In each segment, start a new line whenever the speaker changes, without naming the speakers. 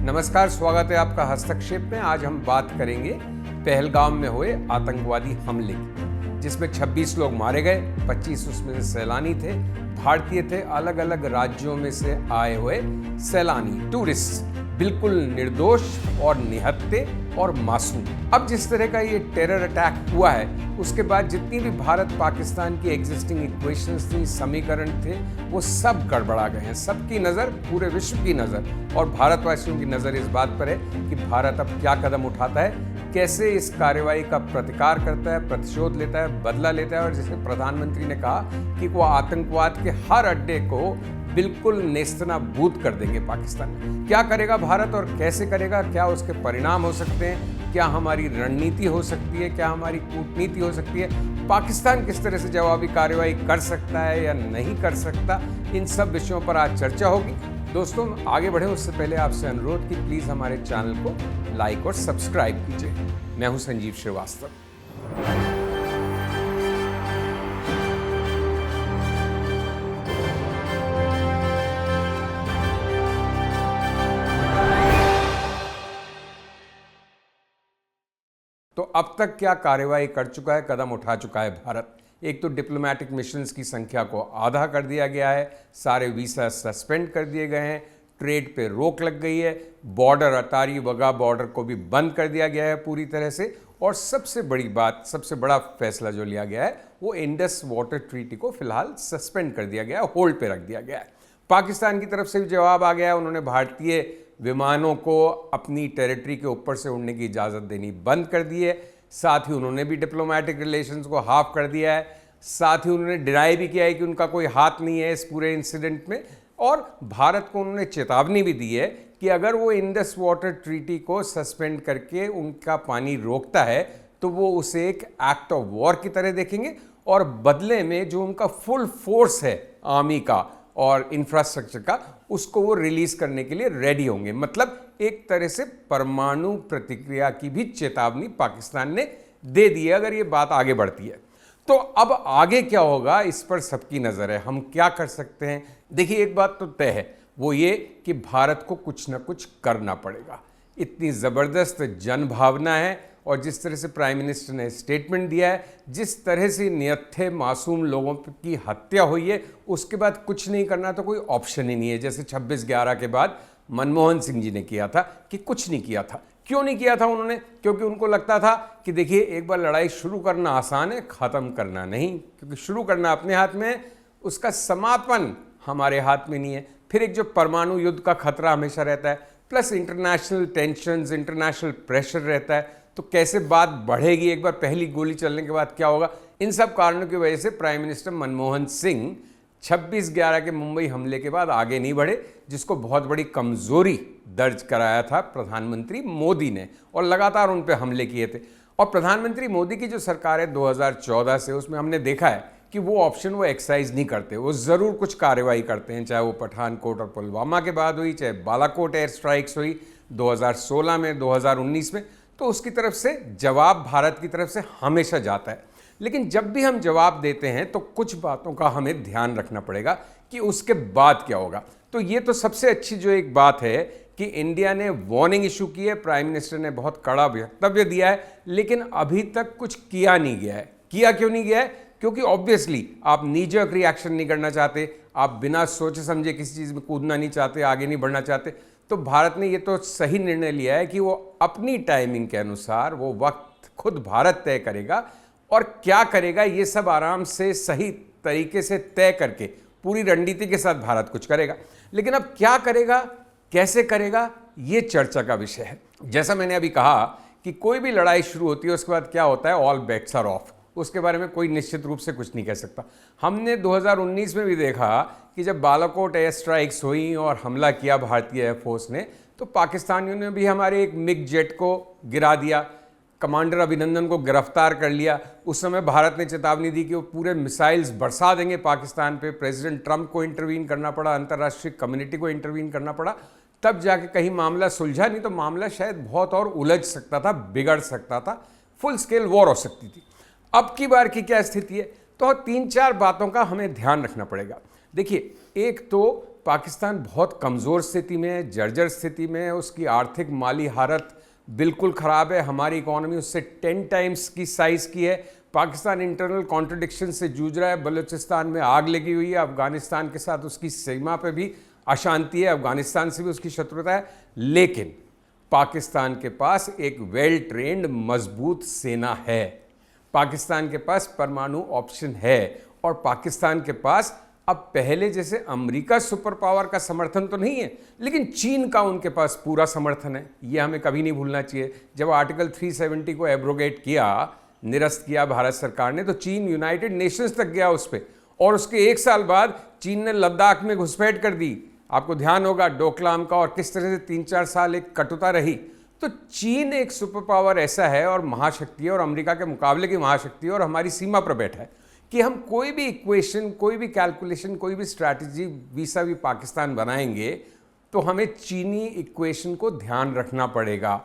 नमस्कार, स्वागत है आपका हस्तक्षेप में। आज हम बात करेंगे पहलगाम में हुए आतंकवादी हमले की, जिसमें 26 लोग मारे गए, 25 उसमें से सैलानी थे, भारतीय थे, अलग अलग राज्यों में से आए हुए सैलानी, टूरिस्ट, बिल्कुल निर्दोष और निहत्थे और मासूम। अब जिस तरह का ये टेरर अटैक हुआ है, उसके बाद जितनी भी भारत पाकिस्तान की एग्जिस्टिंग इक्वेशंस थी, समीकरण थे, वो सब गड़बड़ा गए हैं। सबकी नज़र, पूरे विश्व की नज़र और भारतवासियों की नज़र इस बात पर है कि भारत अब क्या कदम उठाता है, कैसे इस कार्रवाई का प्रतिकार करता है, प्रतिशोध लेता है, बदला लेता है। और जैसे प्रधानमंत्री ने कहा कि वो आतंकवाद के हर अड्डे को बिल्कुल नेस्तनाबूद कर देंगे पाकिस्तान में। क्या करेगा भारत और कैसे करेगा, क्या उसके परिणाम हो सकते हैं, क्या हमारी रणनीति हो सकती है, क्या हमारी कूटनीति हो सकती है, पाकिस्तान किस तरह से जवाबी कार्रवाई कर सकता है या नहीं कर सकता, इन सब विषयों पर आज चर्चा होगी। दोस्तों, आगे बढ़े उससे पहले आपसे अनुरोध कि प्लीज़ हमारे चैनल को लाइक और सब्सक्राइब कीजिए। मैं हूं संजीव श्रीवास्तव। तो अब तक क्या कार्रवाई कर चुका है, कदम उठा चुका है भारत? एक तो डिप्लोमेटिक मिशंस की संख्या को आधा कर दिया गया है, सारे वीज़ा सस्पेंड कर दिए गए हैं, ट्रेड पे रोक लग गई है, बॉर्डर, अटारी वाघा बॉर्डर को भी बंद कर दिया गया है पूरी तरह से। और सबसे बड़ी बात, सबसे बड़ा फैसला जो लिया गया है, वो इंडस वाटर ट्रीटी को फिलहाल सस्पेंड कर दिया गया है, होल्ड पे रख दिया गया है। पाकिस्तान की तरफ से भी जवाब आ गया है, उन्होंने भारतीय विमानों को अपनी टेरिटरी के ऊपर से उड़ने की इजाज़त देनी बंद कर दी है। साथ ही उन्होंने भी डिप्लोमेटिक रिलेशंस को हाफ कर दिया है। साथ ही उन्होंने डिनाई भी किया है कि उनका कोई हाथ नहीं है इस पूरे इंसिडेंट में। और भारत को उन्होंने चेतावनी भी दी है कि अगर वो इंडस वाटर ट्रीटी को सस्पेंड करके उनका पानी रोकता है तो वो उसे एक एक्ट ऑफ वॉर की तरह देखेंगे और बदले में जो उनका फुल फोर्स है आर्मी का और इंफ्रास्ट्रक्चर का, उसको वो रिलीज करने के लिए रेडी होंगे। मतलब एक तरह से परमाणु प्रतिक्रिया की भी चेतावनी पाकिस्तान ने दे दी है अगर ये बात आगे बढ़ती है। तो अब आगे क्या होगा, इस पर सबकी नज़र है। हम क्या कर सकते हैं? देखिए, एक बात तो तय है, वो ये कि भारत को कुछ ना कुछ करना पड़ेगा। इतनी ज़बरदस्त जनभावना है और जिस तरह से प्राइम मिनिस्टर ने स्टेटमेंट दिया है, जिस तरह से निहत्थे मासूम लोगों की हत्या हुई है, उसके बाद कुछ नहीं करना तो कोई ऑप्शन ही नहीं है। जैसे 26/11 के बाद मनमोहन सिंह जी ने किया था कि कुछ नहीं किया था। क्यों नहीं किया था उन्होंने? क्योंकि उनको लगता था कि देखिए, एक बार लड़ाई शुरू करना आसान है, ख़त्म करना नहीं। क्योंकि शुरू करना अपने हाथ में है, उसका समापन हमारे हाथ में नहीं है। फिर एक जो परमाणु युद्ध का खतरा हमेशा रहता है, plus international tensions, international pressure रहता है, तो कैसे बात बढ़ेगी, एक बार पहली गोली चलने के बाद क्या होगा। इन सब कारणों की वजह से प्राइम मिनिस्टर मनमोहन सिंह 26/11 के मुंबई हमले के बाद आगे नहीं बढ़े, जिसको बहुत बड़ी कमजोरी दर्ज कराया था प्रधानमंत्री मोदी ने और लगातार उन पर हमले किए थे। और प्रधानमंत्री मोदी की जो सरकार है 2014 से, उसमें हमने देखा है कि वो ऑप्शन वो एक्सरसाइज नहीं करते। वो ज़रूर कुछ कार्रवाई करते हैं, चाहे वो पठानकोट और पुलवामा के बाद हुई, चाहे बालाकोट एयर स्ट्राइक्स हुई 2016 में, 2019 में। तो उसकी तरफ से जवाब भारत की तरफ से हमेशा जाता है। लेकिन जब भी हम जवाब देते हैं तो कुछ बातों का हमें ध्यान रखना पड़ेगा कि उसके बाद क्या होगा। तो ये तो सबसे अच्छी जो एक बात है कि इंडिया ने वार्निंग इशू की है, प्राइम मिनिस्टर ने बहुत कड़ा वक्तव्य दिया है, लेकिन अभी तक कुछ किया नहीं गया है। किया क्यों नहीं गया है? क्योंकि ऑब्वियसली आप नीजर्क रिएक्शन नहीं करना चाहते, आप बिना सोचे समझे किसी चीज़ में कूदना नहीं चाहते, आगे नहीं बढ़ना चाहते। तो भारत ने ये तो सही निर्णय लिया है कि वो अपनी टाइमिंग के अनुसार वो वक्त खुद भारत तय करेगा और क्या करेगा ये सब आराम से सही तरीके से तय करके पूरी रणनीति के साथ भारत कुछ करेगा। लेकिन अब क्या करेगा, कैसे करेगा, ये चर्चा का विषय है। जैसा मैंने अभी कहा कि कोई भी लड़ाई शुरू होती है उसके बाद क्या होता है, ऑल बेट्स आर ऑफ। उसके बारे में कोई निश्चित रूप से कुछ नहीं कह सकता। हमने 2019 में भी देखा कि जब बालाकोट एयर स्ट्राइक्स हुई और हमला किया भारतीय एयरफोर्स ने, तो पाकिस्तानियों ने भी हमारे एक मिग जेट को गिरा दिया, कमांडर अभिनंदन को गिरफ्तार कर लिया। उस समय भारत ने चेतावनी दी कि वो पूरे मिसाइल्स बरसा देंगे पाकिस्तान पे। प्रेसिडेंट ट्रंप को इंटरवीन करना पड़ा, अंतर्राष्ट्रीय कम्युनिटी को इंटरवीन करना पड़ा, तब जाके कहीं मामला सुलझा। नहीं तो मामला शायद बहुत और उलझ सकता था, बिगड़ सकता था, फुल स्केल वॉर हो सकती थी। अब की बार की क्या स्थिति है? तो 3-4 बातों का हमें ध्यान रखना पड़ेगा। देखिए, एक तो पाकिस्तान बहुत कमज़ोर स्थिति में है, जर्जर स्थिति में है, उसकी आर्थिक माली हालत बिल्कुल ख़राब है। हमारी इकोनॉमी उससे 10 टाइम्स की साइज़ की है। पाकिस्तान इंटरनल कॉन्ट्रडिक्शन से जूझ रहा है। बलूचिस्तान में आग लगी हुई है, अफ़गानिस्तान के साथ उसकी सीमा पे भी अशांति है, अफ़गानिस्तान से भी उसकी शत्रुता है। लेकिन पाकिस्तान के पास एक वेल ट्रेंड मजबूत सेना है, पाकिस्तान के पास परमाणु ऑप्शन है, और पाकिस्तान के पास अब पहले जैसे अमेरिका सुपर पावर का समर्थन तो नहीं है, लेकिन चीन का उनके पास पूरा समर्थन है। ये हमें कभी नहीं भूलना चाहिए। जब आर्टिकल 370 को एब्रोगेट किया, निरस्त किया भारत सरकार ने, तो चीन यूनाइटेड नेशंस तक गया उस पर, और उसके 1 साल बाद चीन ने लद्दाख में घुसपैठ कर दी। आपको ध्यान होगा डोकलाम का, और किस तरह से 3-4 साल एक कटुता रही। तो चीन एक सुपर पावर ऐसा है और महाशक्ति है, और अमेरिका के मुकाबले की महाशक्ति है, और हमारी सीमा पर बैठा है कि हम कोई भी इक्वेशन, कोई भी कैलकुलेशन, कोई भी स्ट्रैटेजी वीसा भी पाकिस्तान बनाएंगे तो हमें चीनी इक्वेशन को ध्यान रखना पड़ेगा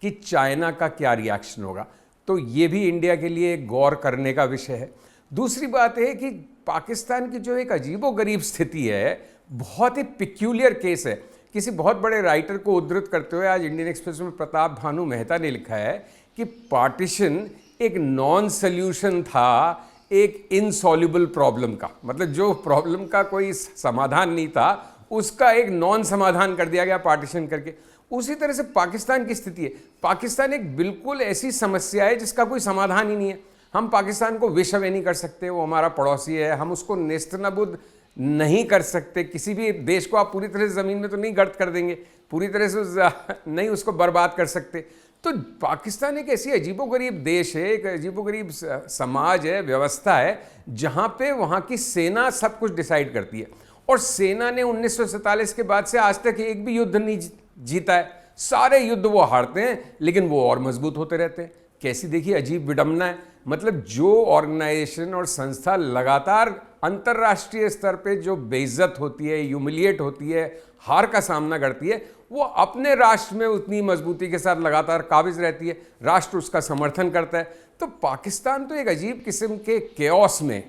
कि चाइना का क्या रिएक्शन होगा। तो ये भी इंडिया के लिए गौर करने का विषय है। दूसरी बात है कि पाकिस्तान की जो एक अजीबोगरीब स्थिति है, बहुत ही पिक्यूलियर केस है। किसी बहुत बड़े राइटर को उद्धृत करते हुए आज इंडियन एक्सप्रेस में प्रताप भानु मेहता ने लिखा है कि पार्टीशन एक नॉन सॉल्यूशन था एक इनसॉल्युबल प्रॉब्लम का, मतलब जो प्रॉब्लम का कोई समाधान नहीं था उसका एक नॉन समाधान कर दिया गया पार्टीशन करके। उसी तरह से पाकिस्तान की स्थिति है। पाकिस्तान एक बिल्कुल ऐसी समस्या है जिसका कोई समाधान ही नहीं है। हम पाकिस्तान को विष अवय नहीं कर सकते, वो हमारा पड़ोसी है, हम उसको नेस्तनाबूद नहीं कर सकते। किसी भी देश को आप पूरी तरह से ज़मीन में तो नहीं गर्द कर देंगे, पूरी तरह से नहीं उसको बर्बाद कर सकते। तो पाकिस्तान एक ऐसी अजीबोगरीब देश है, एक अजीबोगरीब समाज है, व्यवस्था है, जहाँ पे वहाँ की सेना सब कुछ डिसाइड करती है। और सेना ने 1947 के बाद से आज तक एक भी युद्ध नहीं जीता है। सारे युद्ध वो हारते हैं, लेकिन वो और मजबूत होते रहते हैं। कैसी देखिए अजीब विडंबना है। मतलब जो ऑर्गेनाइजेशन और संस्था लगातार अंतर्राष्ट्रीय स्तर पे जो बेइज्जत होती है, ह्यूमिलिएट होती है, हार का सामना करती है, वो अपने राष्ट्र में उतनी मजबूती के साथ लगातार काबिज रहती है, राष्ट्र उसका समर्थन करता है। तो पाकिस्तान तो एक अजीब किस्म के केओस में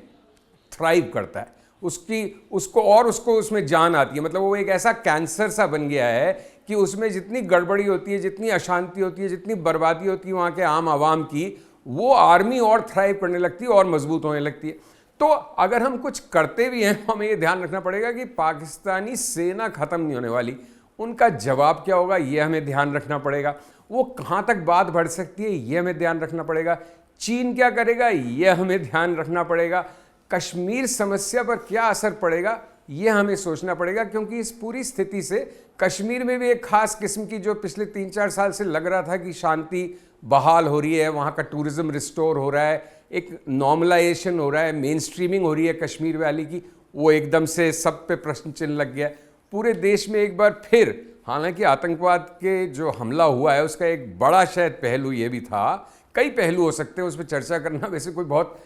थ्राइव करता है, उसको उसमें जान आती है। मतलब वो एक ऐसा कैंसर सा बन गया है कि उसमें जितनी गड़बड़ी होती है, जितनी अशांति होती है, जितनी बर्बादी होती है वहाँ के आम आवाम की, वो आर्मी और थ्राइव करने लगती है और मजबूत होने लगती है। तो अगर हम कुछ करते भी हैं तो हमें ये ध्यान रखना पड़ेगा कि पाकिस्तानी सेना ख़त्म नहीं होने वाली। उनका जवाब क्या होगा ये हमें ध्यान रखना पड़ेगा। वो कहाँ तक बात बढ़ सकती है ये हमें ध्यान रखना पड़ेगा। चीन क्या करेगा ये हमें ध्यान रखना पड़ेगा। कश्मीर समस्या पर क्या असर पड़ेगा ये हमें सोचना पड़ेगा, क्योंकि इस पूरी स्थिति से कश्मीर में भी एक खास किस्म की, जो पिछले 3-4 साल से लग रहा था कि शांति बहाल हो रही है, वहाँ का टूरिज्म रिस्टोर हो रहा है, एक नॉर्मलाइजेशन हो रहा है, मेन स्ट्रीमिंग हो रही है कश्मीर वैली की, वो एकदम से सब पे प्रश्न चिन्ह लग गया। पूरे देश में एक बार फिर, हालांकि आतंकवाद के जो हमला हुआ है उसका एक बड़ा शायद पहलू ये भी था, कई पहलू हो सकते हैं, उस पर चर्चा करना वैसे कोई बहुत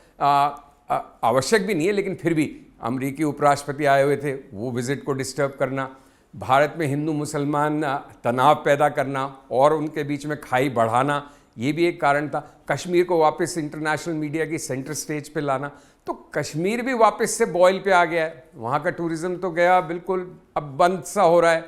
आवश्यक भी नहीं है, लेकिन फिर भी अमरीकी उपराष्ट्रपति आए हुए थे, वो विजिट को डिस्टर्ब करना, भारत में हिंदू मुसलमान तनाव पैदा करना और उनके बीच में खाई बढ़ाना, ये भी एक कारण था। कश्मीर को वापस इंटरनेशनल मीडिया की सेंटर स्टेज पे लाना, तो कश्मीर भी वापस से बॉयल पे आ गया है। वहाँ का टूरिज्म तो गया बिल्कुल, अब बंद सा हो रहा है।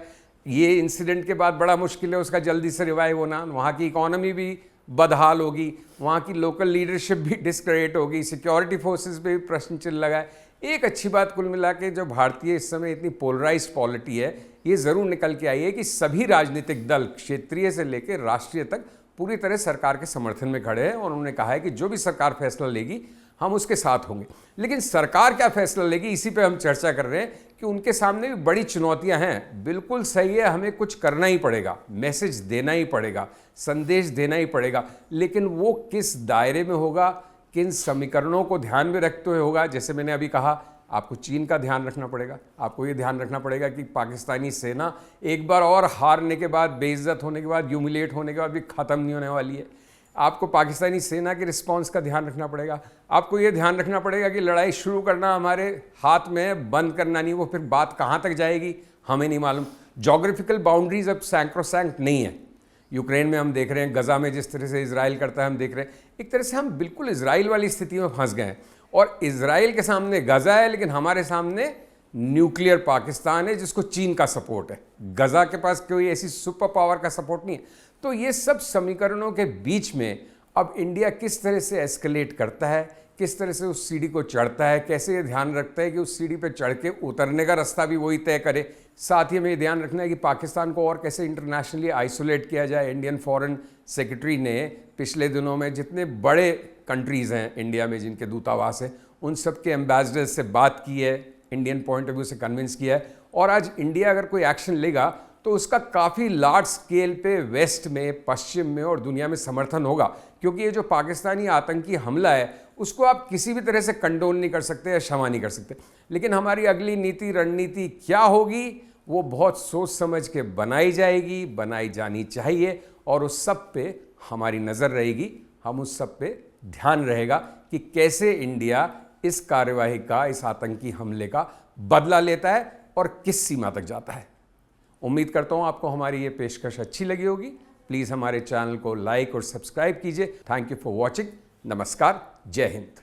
ये इंसिडेंट के बाद बड़ा मुश्किल है उसका जल्दी से रिवाइव होना। वहाँ की इकोनॉमी भी बदहाल होगी, वहाँ की लोकल लीडरशिप भी डिस्क्रेडिट होगी, सिक्योरिटी फोर्सेस पे भी प्रश्न चिन्ह लगा है। एक अच्छी बात कुल मिला के जो भारतीय इस समय इतनी पोलराइज्ड पॉलिटी है, ये ज़रूर निकल के आई है कि सभी राजनीतिक दल क्षेत्रीय से लेकर राष्ट्रीय तक पूरी तरह सरकार के समर्थन में खड़े हैं, और उन्होंने कहा है कि जो भी सरकार फैसला लेगी हम उसके साथ होंगे। लेकिन सरकार क्या फैसला लेगी इसी पे हम चर्चा कर रहे हैं कि उनके सामने भी बड़ी चुनौतियां हैं। बिल्कुल सही है, हमें कुछ करना ही पड़ेगा, मैसेज देना ही पड़ेगा, संदेश देना ही पड़ेगा, लेकिन वो किस दायरे में होगा, किन समीकरणों को ध्यान में रखते हुए होगा। जैसे मैंने अभी कहा, आपको चीन का ध्यान रखना पड़ेगा, आपको ये ध्यान रखना पड़ेगा कि पाकिस्तानी सेना एक बार और हारने के बाद, बेइज्जत होने के बाद, ह्यूमिलिएट होने के बाद भी ख़त्म नहीं होने वाली है। आपको पाकिस्तानी सेना के रिस्पांस का ध्यान रखना पड़ेगा। आपको ये ध्यान रखना पड़ेगा कि लड़ाई शुरू करना हमारे हाथ में है, बंद करना नहीं। वो फिर बात कहाँ तक जाएगी हमें नहीं मालूम। जोग्राफिकल बाउंड्रीज अब सैंक्रोसैंक्ट नहीं है। यूक्रेन में हम देख रहे हैं, गजा में जिस तरह से इजराइल करता है हम देख रहे हैं। एक तरह से हम बिल्कुल इजराइल वाली स्थिति में फंस गए हैं, और इजराइल के सामने गजा है, लेकिन हमारे सामने न्यूक्लियर पाकिस्तान है जिसको चीन का सपोर्ट है, गजा के पास कोई ऐसी सुपर पावर का सपोर्ट नहीं है। तो ये सब समीकरणों के बीच में अब इंडिया किस तरह से एस्केलेट करता है, किस तरह से उस सीढ़ी को चढ़ता है, कैसे ये ध्यान रखता है कि उस सीढ़ी पे चढ़ के उतरने का रास्ता भी वही तय करे। साथ ही हमें ये ध्यान रखना है कि पाकिस्तान को और कैसे इंटरनेशनली आइसोलेट किया जाए। इंडियन फॉरेन सेक्रेटरी ने पिछले दिनों में जितने बड़े कंट्रीज़ हैं इंडिया में जिनके दूतावास हैं, उन सब के एम्बेसडर्स से बात की है, इंडियन पॉइंट ऑफ व्यू से कन्विंस किया है। और आज इंडिया अगर कोई एक्शन लेगा तो उसका काफ़ी लार्ज स्केल पे वेस्ट में, पश्चिम में और दुनिया में समर्थन होगा, क्योंकि ये जो पाकिस्तानी आतंकी हमला है उसको आप किसी भी तरह से कंडोन नहीं कर सकते या क्षमा नहीं कर सकते। लेकिन हमारी अगली नीति रणनीति क्या होगी वो बहुत सोच समझ के बनाई जाएगी, बनाई जानी चाहिए, और उस सब पे हमारी नज़र रहेगी। हम उस सब पे ध्यान रहेगा कि कैसे इंडिया इस कार्यवाही का, इस आतंकी हमले का बदला लेता है और किस सीमा तक जाता है। उम्मीद करता हूं आपको हमारी ये पेशकश अच्छी लगी होगी। प्लीज़ हमारे चैनल को लाइक और सब्सक्राइब कीजिए। Thank you for watching. नमस्कार, जय हिंद।